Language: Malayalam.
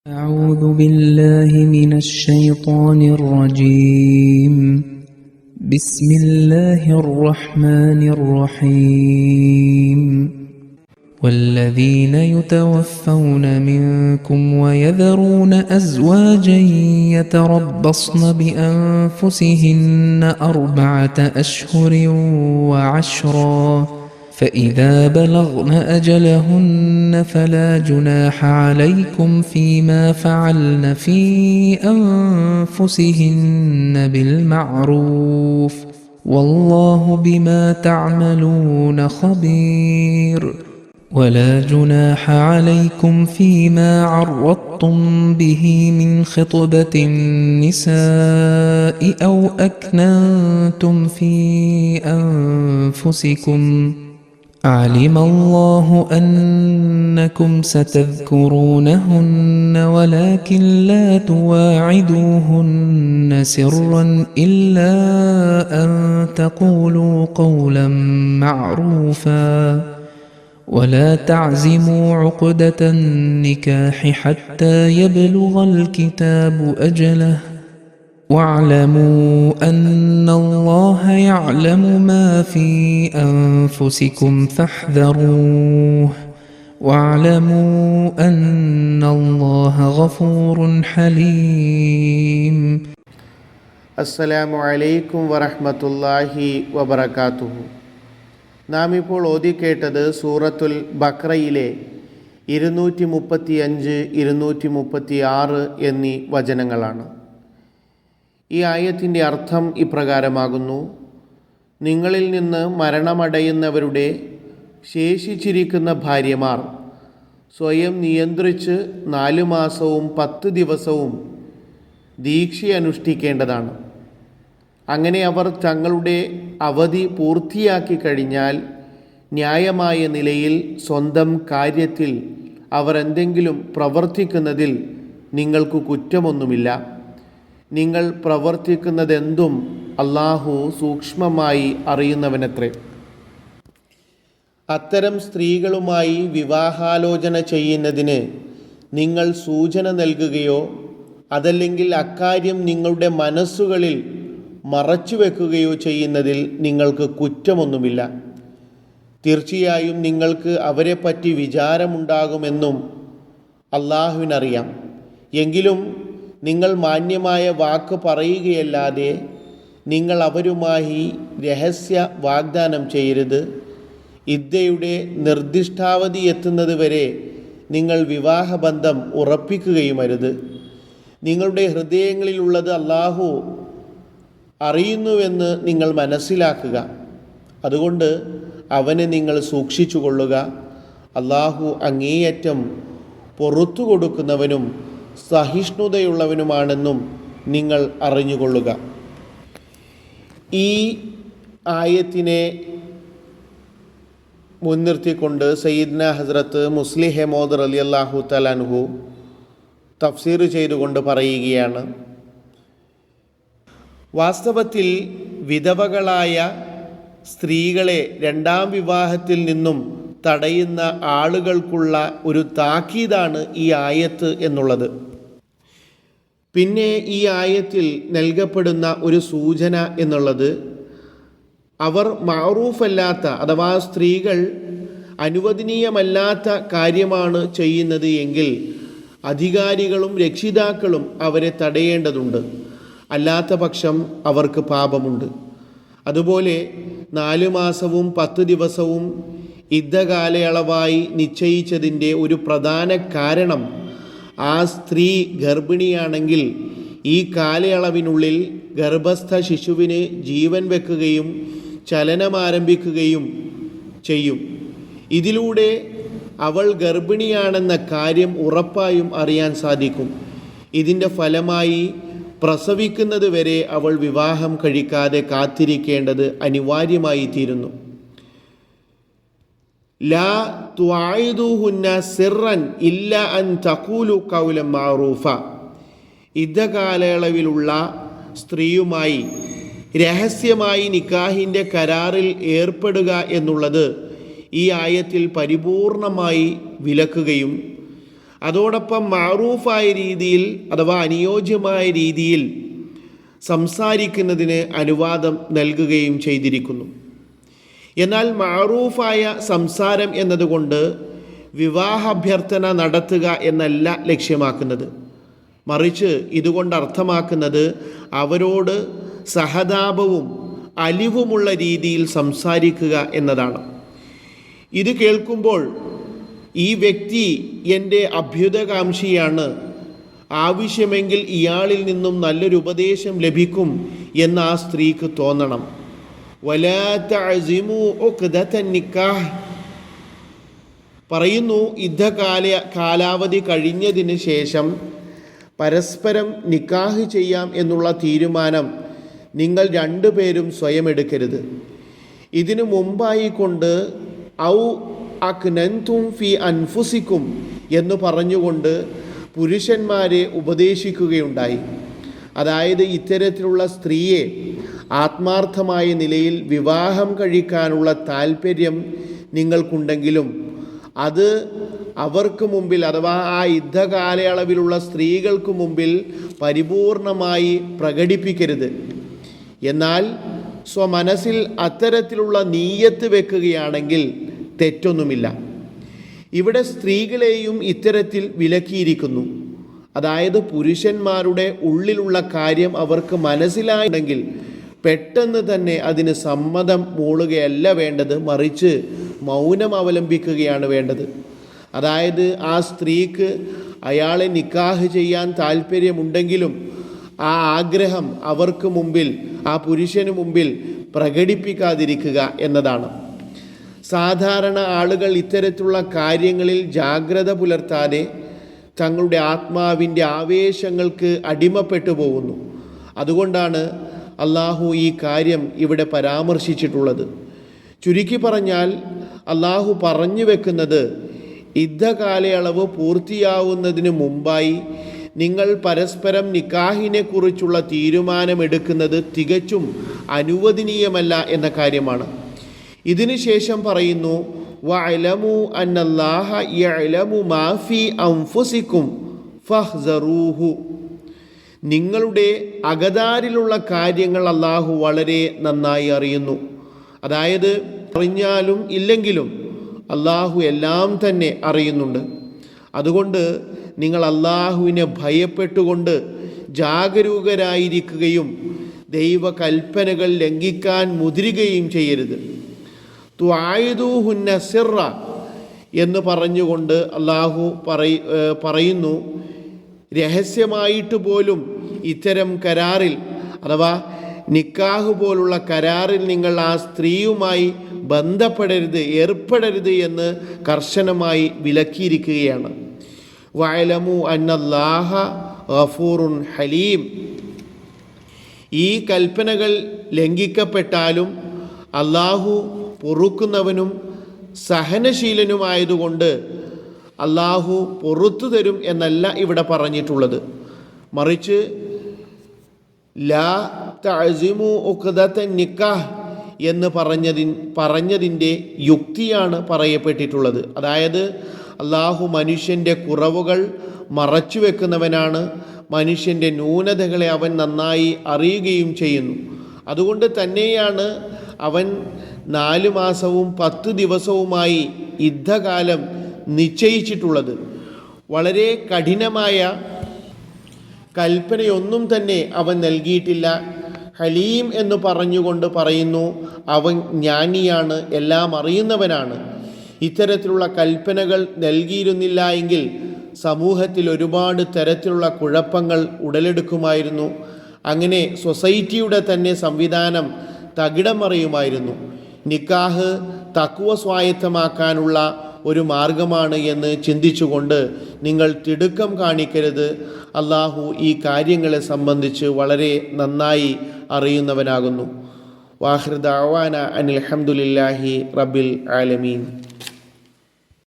أعوذ بالله من الشيطان الرجيم. بسم الله الرحمن الرحيم. والذين يتوفون منكم ويذرون أزواجا يتربصن بأنفسهن 4 أشهر وعشرا فإذا بلغن أجلهن فلا جناح عليكم فيما فعلن في أنفسهن بالمعروف والله بما تعملون خبير. ولا جناح عليكم فيما عرضتم به من خطبة النساء أو أكننتم في أنفسكم علم الله أنكم ستذكرونهن ولكن لا تواعدوهن سرا إلا أن تقولوا قولا معروفا ولا تعزموا عقدة النكاح حتى يبلغ الكتاب أجله واعلموا أن الله يعلم ما في أنفسكم فاحذروه واعلموا أن الله غفور حليم. അസ്സലാമു അലൈക്കും വറഹ്മത്തുള്ളാഹി വബറകാതുഹു. നാം ഇപ്പോൾ ഓതിക്കേട്ടത് സൂറത്തുൽ ബഖറയിലെ 235, 236 എന്നീ വചനങ്ങളാണ്. ഈ ആയത്തിൻ്റെ അർത്ഥം ഇപ്രകാരമാകുന്നു: നിങ്ങളിൽ നിന്ന് മരണമടയുന്നവരുടെ ശേഷിച്ചിരിക്കുന്ന ഭാര്യമാർ സ്വയം നിയന്ത്രിച്ച് 4 മാസവും 10 ദിവസവും ദീക്ഷ അനുഷ്ഠിക്കേണ്ടതാണ്. അങ്ങനെ അവർ തങ്ങളുടെ അവധി പൂർത്തിയാക്കി കഴിഞ്ഞാൽ ന്യായമായ നിലയിൽ സ്വന്തം കാര്യത്തിൽ അവർ എന്തെങ്കിലും പ്രവർത്തിക്കുന്നതിൽ നിങ്ങൾക്ക് കുറ്റമൊന്നുമില്ല. നിങ്ങൾ പ്രവർത്തിക്കുന്നതെന്തും അല്ലാഹു സൂക്ഷ്മമായി അറിയുന്നവനത്രേ. അത്തരം സ്ത്രീകളുമായി വിവാഹാലോചന ചെയ്യുന്നതിന് നിങ്ങൾ സൂചന നൽകുകയോ അതല്ലെങ്കിൽ അക്കാര്യം നിങ്ങളുടെ മനസ്സുകളിൽ മറച്ചുവെക്കുകയോ ചെയ്യുന്നതിൽ നിങ്ങൾക്ക് കുറ്റമൊന്നുമില്ല. തീർച്ചയായും നിങ്ങൾക്ക് അവരെപ്പറ്റി വിചാരമുണ്ടാകുമെന്നും അല്ലാഹുവിനറിയാം. എങ്കിലും നിങ്ങൾ മാന്യമായ വാക്ക് പറയുകയല്ലാതെ നിങ്ങൾ അവരുമായി രഹസ്യ വാഗ്ദാനം ചെയ്യരുത്. ഇദ്ദയുടെ നിർദ്ദിഷ്ടാവധി എത്തുന്നത് വരെ നിങ്ങൾ വിവാഹബന്ധം ഉറപ്പിക്കുകയുമരുത്. നിങ്ങളുടെ ഹൃദയങ്ങളിലുള്ളത് അല്ലാഹു അറിയുന്നുവെന്ന് നിങ്ങൾ മനസ്സിലാക്കുക. അതുകൊണ്ട് അവനെ നിങ്ങൾ സൂക്ഷിച്ചുകൊള്ളുക. അല്ലാഹു അങ്ങേയറ്റം പൊറുത്തു കൊടുക്കുന്നവനും സഹിഷ്ണുതയുള്ളവനുമാണെന്നും നിങ്ങൾ അറിഞ്ഞുകൊള്ളുക. ഈ ആയത്തിനെ മുൻനിർത്തിക്കൊണ്ട് സയ്യിദ്ന ഹസ്രത്ത് മുസ്ലിഹ് മൗദ് റളിയല്ലാഹു തആല അൻഹു തഫ്സീർ ചെയ്തുകൊണ്ട് പറയുകയാണ്: വാസ്തവത്തിൽ വിധവകളായ സ്ത്രീകളെ 2ാം വിവാഹത്തിൽ നിന്നും തടയുന്ന ആളുകൾക്കുള്ള ഒരു താക്കീതാണ് ഈ ആയത്ത് എന്നുള്ളത്. പിന്നെ ഈ ആയത്തിൽ നൽകപ്പെടുന്ന ഒരു സൂചന എന്നുള്ളത്, അവർ മഅറൂഫല്ലാത്ത അഥവാ സ്ത്രീകൾ അനുവദനീയമല്ലാത്ത കാര്യമാണ് ചെയ്യുന്നത് എങ്കിൽ അധികാരികളും രക്ഷിതാക്കളും അവരെ തടയേണ്ടതുണ്ട്. അല്ലാത്ത പക്ഷം അവർക്ക് പാപമുണ്ട്. അതുപോലെ 4 മാസവും 10 ദിവസവും ഇദ്ദകാലയളവായി നിശ്ചയിച്ചതിൻ്റെ ഒരു പ്രധാന കാരണം ആ സ്ത്രീ ഗർഭിണിയാണെങ്കിൽ ഈ കാലയളവിനുള്ളിൽ ഗർഭസ്ഥ ശിശുവിന് ജീവൻ വെക്കുകയും ചലനമാരംഭിക്കുകയും ചെയ്യും. ഇതിലൂടെ അവൾ ഗർഭിണിയാണെന്ന കാര്യം ഉറപ്പായും അറിയാൻ സാധിക്കും. ഇതിൻ്റെ ഫലമായി പ്രസവിക്കുന്നത് വരെ അവൾ വിവാഹം കഴിക്കാതെ കാത്തിരിക്കേണ്ടത് അനിവാര്യമായി തീരുന്നു. ലാ തുആയിദൂഹുന്ന സിർറൻ ഇല്ല അൻ തഖൂലു ഖൗലൻ മഅറൂഫ. യുദ്ധകാലയളവിലുള്ള സ്ത്രീയുമായി രഹസ്യമായി നിക്കാഹിൻ്റെ കരാറിൽ ഏർപ്പെടുക എന്നുള്ളത് ഈ ആയത്തിൽ പരിപൂർണമായി വിലക്കുകയും അതോടൊപ്പം മഅറൂഫായ രീതിയിൽ അഥവാ അനുയോജ്യമായ രീതിയിൽ സംസാരിക്കുന്നതിന് അനുവാദം നൽകുകയും ചെയ്തിരിക്കുന്നു. എന്നാൽ മഅറൂഫായ സംസാരം എന്നതുകൊണ്ട് വിവാഹാഭ്യർത്ഥന നടത്തുക എന്നല്ല ലക്ഷ്യമാക്കുന്നത്. മറിച്ച് ഇതുകൊണ്ട് അർത്ഥമാക്കുന്നത് അവരോട് സഹതാപവും അലിവുമുള്ള രീതിയിൽ സംസാരിക്കുക എന്നതാണ്. ഇത് കേൾക്കുമ്പോൾ ഈ വ്യക്തി എൻ്റെ അഭ്യുതകാംക്ഷിയാണ്, ആവശ്യമെങ്കിൽ ഇയാളിൽ നിന്നും നല്ലൊരു ഉപദേശം ലഭിക്കും എന്ന് ആ സ്ത്രീക്ക് തോന്നണം. വലാ തഅസിമു ഉഖ്ദതൻ നിക്കാഹ് പറയുന്നു, കാലാവധി കഴിഞ്ഞതിന് ശേഷം പരസ്പരം നിക്കാഹ് ചെയ്യാം എന്നുള്ള തീരുമാനം നിങ്ങൾ രണ്ടുപേരും സ്വയം എടുക്കരുത്. ഇതിനു മുമ്പായിക്കൊണ്ട് ഔ അക്നൻതും ഫി അൻഫുസിക്കും എന്ന് പറഞ്ഞുകൊണ്ട് പുരുഷന്മാരെ ഉപദേശിക്കുകയുണ്ടായി. അതായത് ഇത്തരത്തിലുള്ള സ്ത്രീയെ ആത്മാർത്ഥമായ നിലയിൽ വിവാഹം കഴിക്കാനുള്ള താല്പര്യം നിങ്ങൾക്കുണ്ടെങ്കിലും അത് അവർക്ക് മുമ്പിൽ അഥവാ ആ യുദ്ധകാലയളവിലുള്ള സ്ത്രീകൾക്ക് മുമ്പിൽ പരിപൂർണമായി പ്രകടിപ്പിക്കരുത്. എന്നാൽ സ്വമനസ്സിൽ അത്തരത്തിലുള്ള നീയത്ത് വെക്കുകയാണെങ്കിൽ തെറ്റൊന്നുമില്ല. ഇവിടെ സ്ത്രീകളെയും ഇത്തരത്തിൽ വിലക്കിയിരിക്കുന്നു. അതായത് പുരുഷന്മാരുടെ ഉള്ളിലുള്ള കാര്യം അവർക്ക് മനസ്സിലായെങ്കിൽ പെട്ടെന്ന് തന്നെ അതിന് സമ്മതം മൂളുകയല്ല വേണ്ടത്, മറിച്ച് മൗനം അവലംബിക്കുകയാണ് വേണ്ടത്. അതായത് ആ സ്ത്രീക്ക് അയാളെ നിക്കാഹ് ചെയ്യാൻ താല്പര്യമുണ്ടെങ്കിലും ആ ആഗ്രഹം അവർക്ക് മുമ്പിൽ, ആ പുരുഷന് മുമ്പിൽ പ്രകടിപ്പിക്കാതിരിക്കുക എന്നതാണ്. സാധാരണ ആളുകൾ ഇത്തരത്തിലുള്ള കാര്യങ്ങളിൽ ജാഗ്രത പുലർത്താതെ തങ്ങളുടെ ആത്മാവിൻ്റെ ആവേശങ്ങൾക്ക് അടിമപ്പെട്ടു പോകുന്നു. അതുകൊണ്ടാണ് അള്ളാഹു ഈ കാര്യം ഇവിടെ പരാമർശിച്ചിട്ടുള്ളത്. ചുരുക്കി പറഞ്ഞാൽ അള്ളാഹു പറഞ്ഞു വെക്കുന്നത് യുദ്ധകാലയളവ് പൂർത്തിയാവുന്നതിന് മുമ്പായി നിങ്ങൾ പരസ്പരം നിക്കാഹിനെക്കുറിച്ചുള്ള തീരുമാനമെടുക്കുന്നത് തികച്ചും അനുവദനീയമല്ല എന്ന കാര്യമാണ്. ഇതിനു ശേഷം പറയുന്നു വഅലമു അന്നല്ലാഹ യഅലമു മാ ഫീ അൻഫുസികും ഫഹ്സറൂഹു. നിങ്ങളുടെ അകതാരിലുള്ള കാര്യങ്ങൾ അള്ളാഹു വളരെ നന്നായി അറിയുന്നു. അതായത് അറിഞ്ഞാലും ഇല്ലെങ്കിലും അള്ളാഹു എല്ലാം തന്നെ അറിയുന്നുണ്ട്. അതുകൊണ്ട് നിങ്ങൾ അള്ളാഹുവിനെ ഭയപ്പെട്ടുകൊണ്ട് ജാഗരൂകരായിരിക്കുകയും ദൈവകൽപ്പനകൾ ലംഘിക്കാൻ മുതിരുകയും ചെയ്യരുത്. തുആയിദൂഹുന്ന സിർറ എന്ന് പറഞ്ഞുകൊണ്ട് അള്ളാഹു പറയുന്നു, രഹസ്യമായിട്ട് പോലും ഇത്തരം കരാറിൽ അഥവാ നിക്കാഹ് പോലുള്ള കരാറിൽ നിങ്ങൾ ആ സ്ത്രീയുമായി ബന്ധപ്പെടരുത്, ഏർപ്പെടരുത് എന്ന് കർശനമായി വിലക്കിയിരിക്കുകയാണ്. വഅലമു അന്നല്ലാഹ ഗഫൂറുൻ ഹലീം. ഈ കൽപ്പനകൾ ലംഘിക്കപ്പെട്ടാലും അള്ളാഹു പൊറുക്കുന്നവനും സഹനശീലനുമായതുകൊണ്ട് അള്ളാഹു പൊറുത്തു തരും എന്നല്ല ഇവിടെ പറഞ്ഞിട്ടുള്ളത്. മറിച്ച് ലാ തഅസിമു ഉഖ്ദതൻ നിക്കാഹ് എന്ന് പറഞ്ഞതിൻ്റെ യുക്തിയാണ് പറയപ്പെട്ടിട്ടുള്ളത്. അതായത് അള്ളാഹു മനുഷ്യൻ്റെ കുറവുകൾ മറച്ചു വെക്കുന്നവനാണ്, മനുഷ്യൻ്റെ ന്യൂനതകളെ അവൻ നന്നായി അറിയുകയും ചെയ്യുന്നു. അതുകൊണ്ട് തന്നെയാണ് അവൻ 4 മാസവും 10 ദിവസവുമായി യുദ്ധകാലം നിശ്ചയിച്ചിട്ടുള്ളത്. വളരെ കഠിനമായ കൽപ്പനയൊന്നും തന്നെ അവൻ നൽകിയിട്ടില്ല. ഹലീം എന്ന് പറഞ്ഞുകൊണ്ട് പറയുന്നു അവൻ ജ്ഞാനിയാണ്, എല്ലാം അറിയുന്നവനാണ്. ഇത്തരത്തിലുള്ള കൽപ്പനകൾ നൽകിയിരുന്നില്ല എങ്കിൽ സമൂഹത്തിൽ ഒരുപാട് തരത്തിലുള്ള കുഴപ്പങ്ങൾ ഉടലെടുക്കുമായിരുന്നു. അങ്ങനെ സൊസൈറ്റിയുടെ തന്നെ സംവിധാനം തകിടം മറിയുമായിരുന്നു. നിക്കാഹ് തഖ്വ സ്വായത്തമാക്കാനുള്ള ഒരു മാർഗമാണ് എന്ന് ചിന്തിച്ചുകൊണ്ട് നിങ്ങൾ തിടുക്കം കാണിക്കരുത്. അള്ളാഹു ഈ കാര്യങ്ങളെ സംബന്ധിച്ച് വളരെ നന്നായി അറിയുന്നവനാകുന്നു. വാഖിർ ദഅവാന അനിൽ ഹംദുലില്ലാഹി റബ്ബിൽ ആലമീൻ.